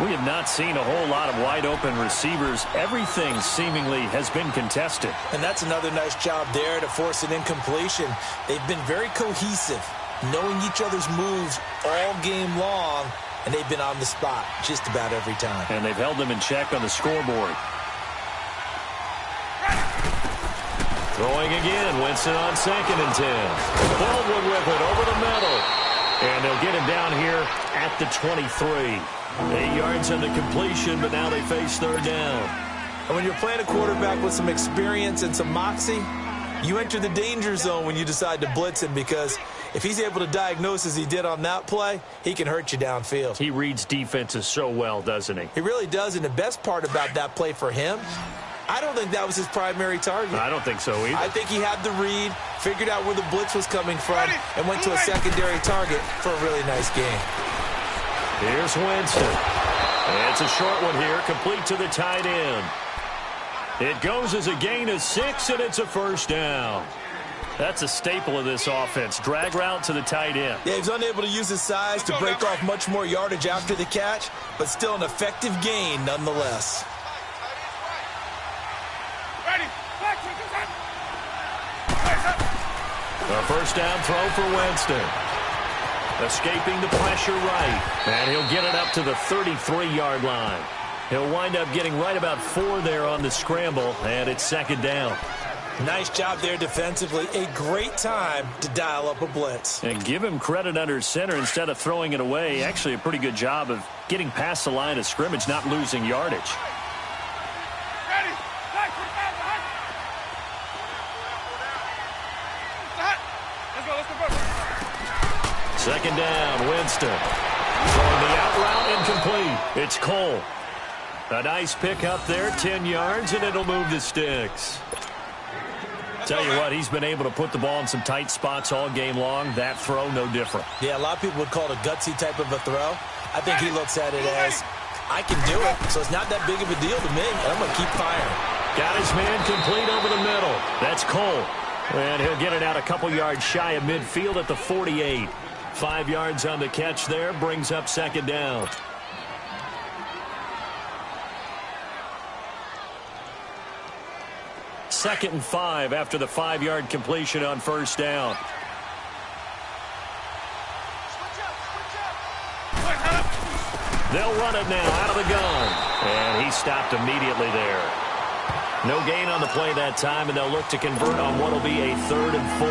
We have not seen a whole lot of wide-open receivers. Everything seemingly has been contested. And that's another nice job there to force an incompletion. They've been very cohesive, knowing each other's moves all game long, and they've been on the spot just about every time. And they've held them in check on the scoreboard. Throwing again, Winston on 2nd and 10. Baldwin with it over the middle. And they'll get him down here at the 23. 8 yards on the completion, but now they face 3rd down. And when you're playing a quarterback with some experience and some moxie, you enter the danger zone when you decide to blitz him, because if he's able to diagnose as he did on that play, he can hurt you downfield. He reads defenses so well, doesn't he? He really does, and the best part about that play for him, I don't think that was his primary target. I don't think so either. I think he had the read, figured out where the blitz was coming from, and went to a secondary target for a really nice game. Here's Winston. It's a short one here, complete to the tight end. It goes as a gain of 6, and it's a 1st down. That's a staple of this offense. Drag route to the tight end. Yeah, he's unable to use his size to break off much more yardage after the catch, but still an effective gain nonetheless. A 1st down throw for Winston. Escaping the pressure right. And he'll get it up to the 33-yard line. He'll wind up getting right about 4 there on the scramble, and it's 2nd down. Nice job there defensively. A great time to dial up a blitz. And give him credit under center instead of throwing it away. Actually a pretty good job of getting past the line of scrimmage, not losing yardage. Second down, Winston. Throwing the out route, incomplete. It's Cole. A nice pick up there, 10 yards, and it'll move the sticks. Tell you what, he's been able to put the ball in some tight spots all game long. That throw, no different. Yeah, a lot of people would call it a gutsy type of a throw. I think he looks at it as I can do it, so it's not that big of a deal to me, and I'm going to keep firing. Got his man complete over the middle. That's Cole. And he'll get it out a couple yards shy of midfield at the 48. 5 yards on the catch there, brings up second down. Second and 5 after the 5-yard completion on first down. They'll run it now out of the gun. And he stopped immediately there. No gain on the play that time, and they'll look to convert on what will be a 3rd and 4.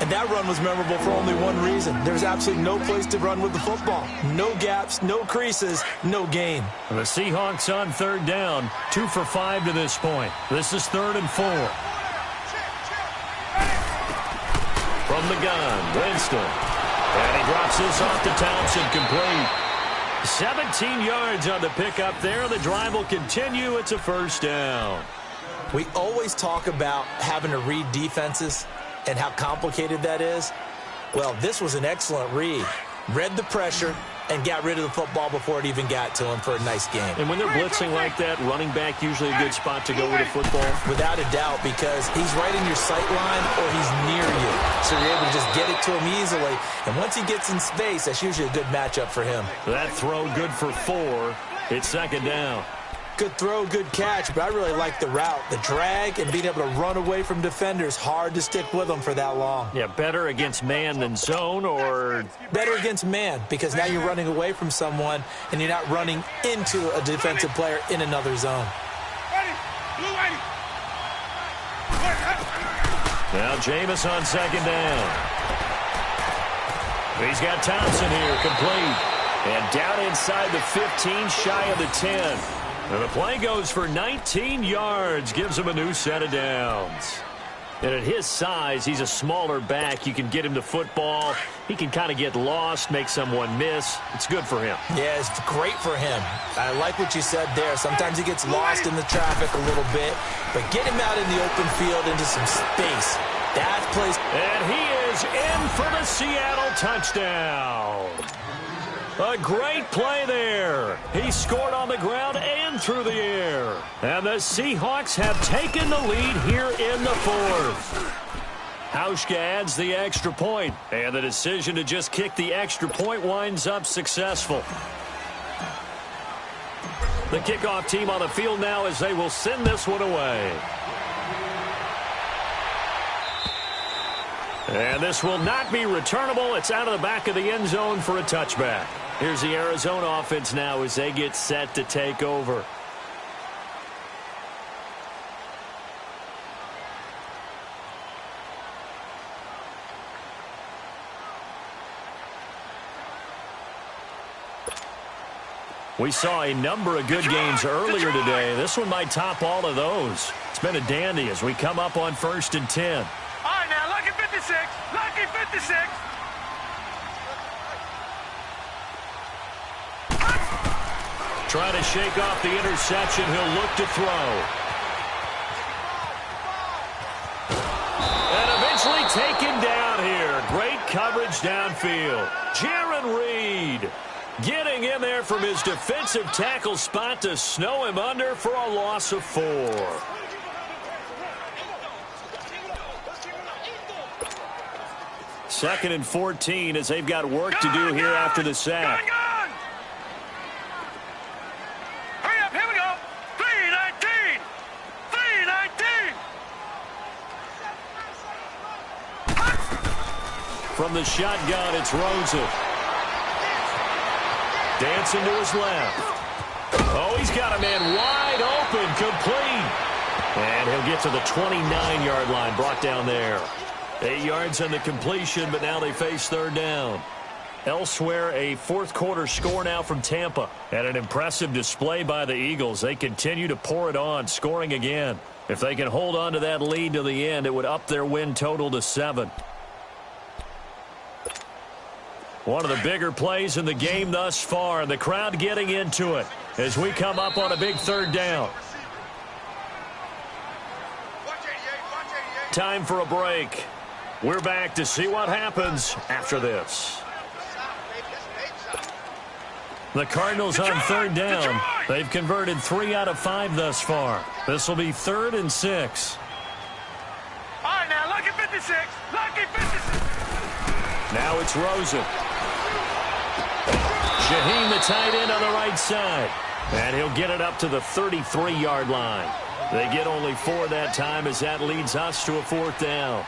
And that run was memorable for only one reason. There's absolutely no place to run with the football. No gaps, no creases, no gain. The Seahawks on 3rd down, 2 for 5 to this point. This is 3rd and 4. From the gun, Winston. And he drops this off to Townsend, complete. 17 yards on the pickup there. The drive will continue. It's a first down. We always talk about having to read defenses and how complicated that is. Well, this was an excellent read. Read the pressure and got rid of the football before it even got to him for a nice game. And when they're blitzing like that, running back usually a good spot to go with the football? Without a doubt, because he's right in your sight line or he's near you. So you're able to just get it to him easily. And once he gets in space, that's usually a good matchup for him. That throw good for 4. It's second down. Good throw, good catch, but I really like the route. The drag and being able to run away from defenders, hard to stick with them for that long. Yeah, better against man than zone, or? Better against man, because now you're running away from someone and you're not running into a defensive player in another zone. Now Jameis on second down. He's got Thompson here, complete. And down inside the 15, shy of the 10. And the play goes for 19 yards, gives him a new set of downs. And at his size, he's a smaller back. You can get him the football. He can kind of get lost, make someone miss. It's good for him. Yeah, it's great for him. I like what you said there. Sometimes he gets lost in the traffic a little bit, but get him out in the open field into some space. That plays. And he is in for the Seattle touchdown. A great play there. He scored on the ground and through the air. And the Seahawks have taken the lead here in the 4th. Hauschka adds the extra point, and the decision to just kick the extra point winds up successful. The kickoff team on the field now as they will send this one away. And this will not be returnable. It's out of the back of the end zone for a touchback. Here's the Arizona offense now as they get set to take over. We saw a number of good games earlier today. This one might top all of those. It's been a dandy as we come up on 1st and 10. All right, now, lucky 56. Lucky 56. Trying to shake off the interception. He'll look to throw. And eventually taken down here. Great coverage downfield. Jaron Reed getting in there from his defensive tackle spot to snow him under for a loss of 4. Second and 14 as they've got work to do here after the sack. Hurry up, here we go. 319. 319. From the shotgun, it's Rosen. Dancing to his left. Oh, he's got a man wide open, complete. And he'll get to the 29-yard line, brought down there. 8 yards on the completion, but now they face 3rd down. Elsewhere, a 4th quarter score now from Tampa. And an impressive display by the Eagles. They continue to pour it on, scoring again. If they can hold on to that lead to the end, it would up their win total to 7. One of the bigger plays in the game thus far, and the crowd getting into it as we come up on a big 3rd down. Time for a break. We're back to see what happens after this. The Cardinals on third down. They've converted 3 out of 5 thus far. This will be 3rd and 6. All right, now, lucky 56. Lucky 56. Now it's Rosen. Shaheen, the tight end, on the right side. And he'll get it up to the 33-yard line. They get only 4 that time as that leads us to a 4th down.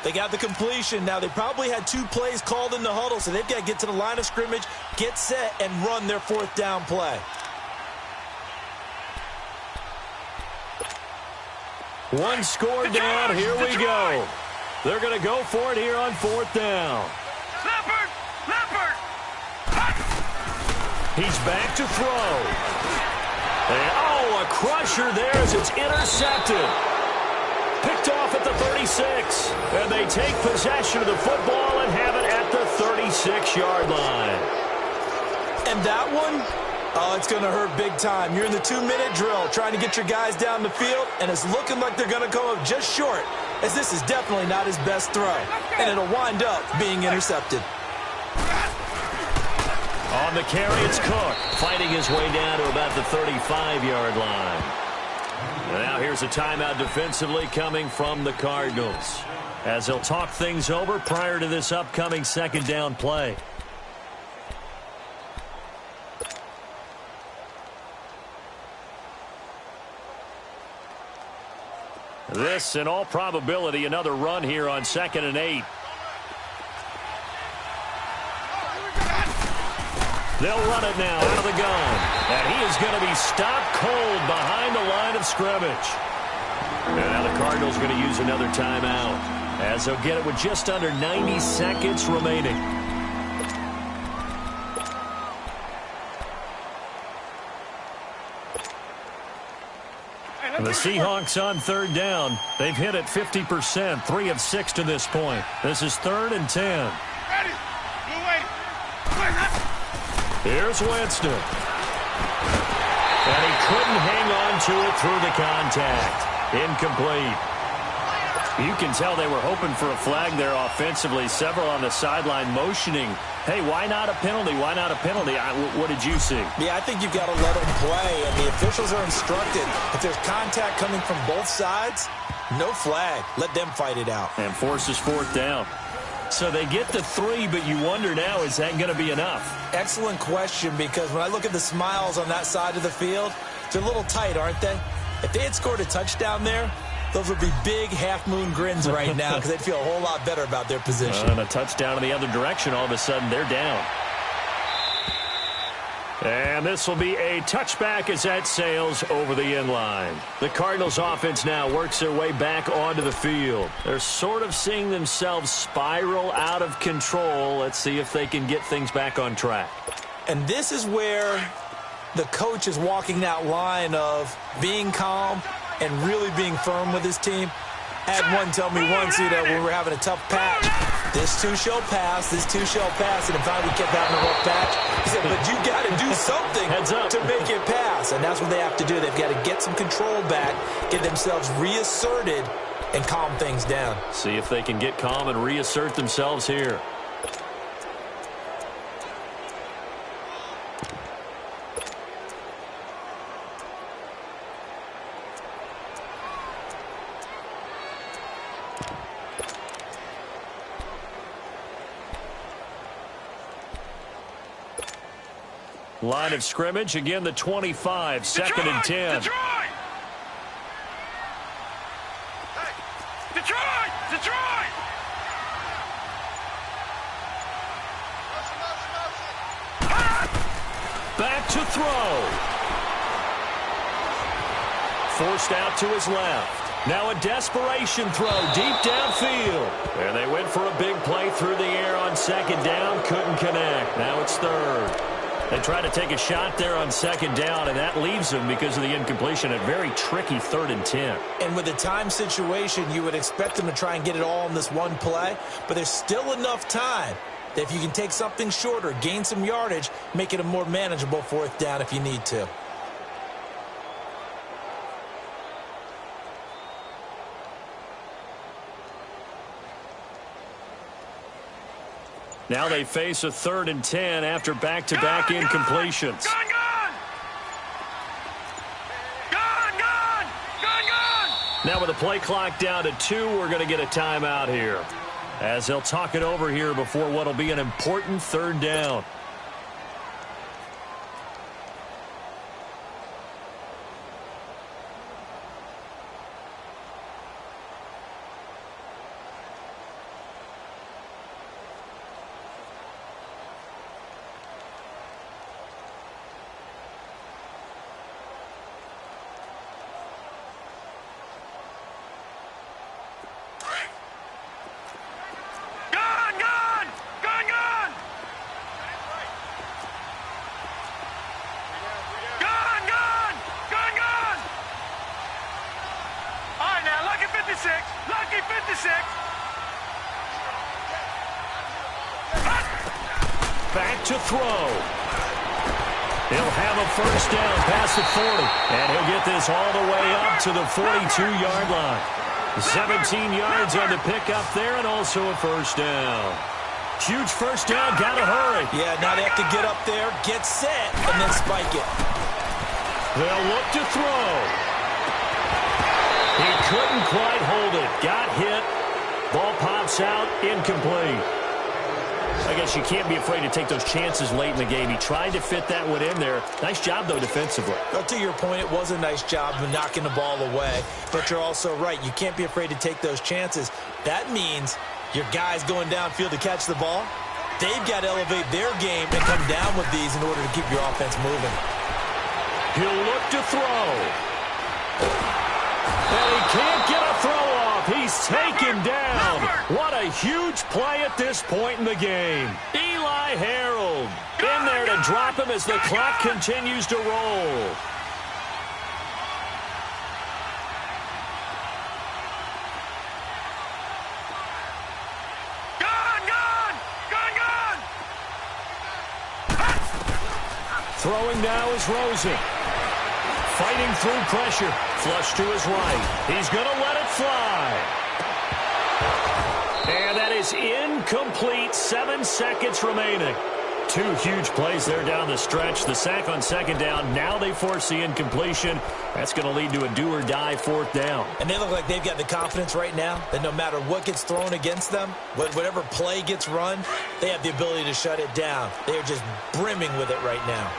They got the completion. Now, they probably had 2 plays called in the huddle, so they've got to get to the line of scrimmage, get set, and run their 4th down play. One score down. Here we go. They're going to go for it here on 4th down. Leopard! Leopard! He's back to throw. And, oh, a crusher there as it's intercepted. Picked off at the 36. And they take possession of the football and have it at the 36-yard line. And that one, oh, it's going to hurt big time. You're in the 2-minute drill trying to get your guys down the field, and it's looking like they're going to come up just short, as this is definitely not his best throw. And it'll wind up being intercepted. On the carry, it's Cook, fighting his way down to about the 35-yard line. Now here's a timeout defensively coming from the Cardinals, as they'll talk things over prior to this upcoming 2nd down play. This, in all probability, another run here on 2nd and 8. They'll run it now out of the gun. And he is going to be stopped cold behind the line of scrimmage. And now the Cardinals are going to use another timeout, as they'll get it with just under 90 seconds remaining. The Seahawks on 3rd down. They've hit it 50%, 3 of 6 to this point. This is 3rd and 10. Ready. Blue way. Here's Winston. And he couldn't hang on to it through the contact. Incomplete. You can tell they were hoping for a flag there offensively. Several on the sideline motioning, hey, why not a penalty? Why not a penalty? What did you see? Yeah, I think you've got to let them play, and the officials are instructed. If there's contact coming from both sides, no flag. Let them fight it out. And forces 4th down. So they get to 3, but you wonder now, is that going to be enough? Excellent question, because when I look at the smiles on that side of the field, they're a little tight, aren't they? If they had scored a touchdown there, those would be big half-moon grins right now, because they'd feel a whole lot better about their position. And a touchdown in the other direction, all of a sudden they're down. And this will be a touchback as that sails over the end line. The Cardinals offense now works their way back onto the field. They're sort of seeing themselves spiral out of control. Let's see if they can get things back on track. And this is where the coach is walking that line of being calm and really being firm with his team. I had one tell me once, when we were having a tough patch, this too shall pass, this too shall pass, and in fact we kept having a rough patch. He said, but you got to do something to make it pass, and that's what they have to do. They've got to get some control back, get themselves reasserted, and calm things down. See if they can get calm and reassert themselves here. Line of scrimmage, again the 25, 2nd and 10. Detroit! Hey, Detroit! Detroit! Back to throw. Forced out to his left. Now a desperation throw deep downfield. And they went for a big play through the air on 2nd down. Couldn't connect. Now it's 3rd. They try to take a shot there on 2nd down, and that leaves them, because of the incompletion, a very tricky 3rd and 10. And with the time situation, you would expect them to try and get it all in this one play, but there's still enough time that if you can take something shorter, gain some yardage, make it a more manageable 4th down if you need to. Now they face a 3rd and 10 after back-to-back incompletions. Now with the play clock down to 2, we're going to get a timeout here, as they'll talk it over here before what will be an important 3rd down. Lucky 56. Back to throw. He'll have a 1st down past the 40. And he'll get this all the way up to the 42-yard line. 17 yards on the pickup there, and also a 1st down. Huge 1st down, gotta hurry. Yeah, now they have to get up there, get set, and then spike it. They'll look to throw. He couldn't quite hold it. Got hit. Ball pops out, incomplete. I guess you can't be afraid to take those chances late in the game. He tried to fit that one in there. Nice job, though, defensively. Well, to your point, it was a nice job of knocking the ball away. But you're also right. You can't be afraid to take those chances. That means your guys going downfield to catch the ball, they've got to elevate their game and come down with these in order to keep your offense moving. He'll look to throw. And he can't get a throw off. He's taken down. What a huge play at this point in the game. Eli Harold in there to drop him as the clock continues to roll. Throwing now is Rosen. Fighting through pressure. Flush to his right. He's going to let it fly. And that is incomplete. 7 seconds remaining. 2 huge plays there down the stretch. The sack on 2nd down. Now they force the incompletion. That's going to lead to a do-or-die 4th down. And they look like they've got the confidence right now that no matter what gets thrown against them, whatever play gets run, they have the ability to shut it down. They are just brimming with it right now.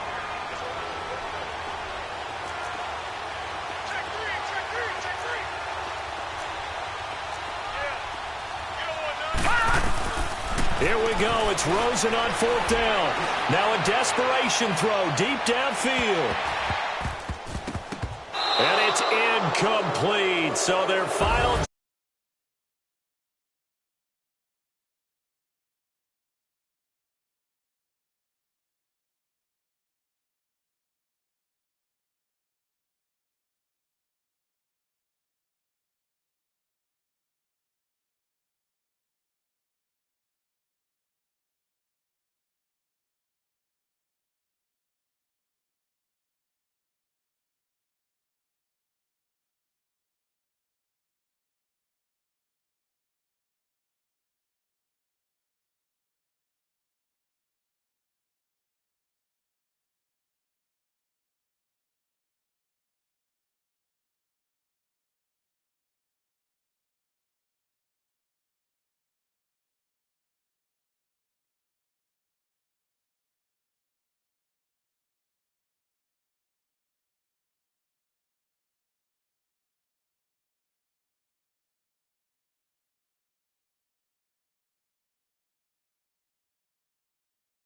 Here we go. It's Rosen on 4th down. Now a desperation throw deep downfield. And it's incomplete. So their final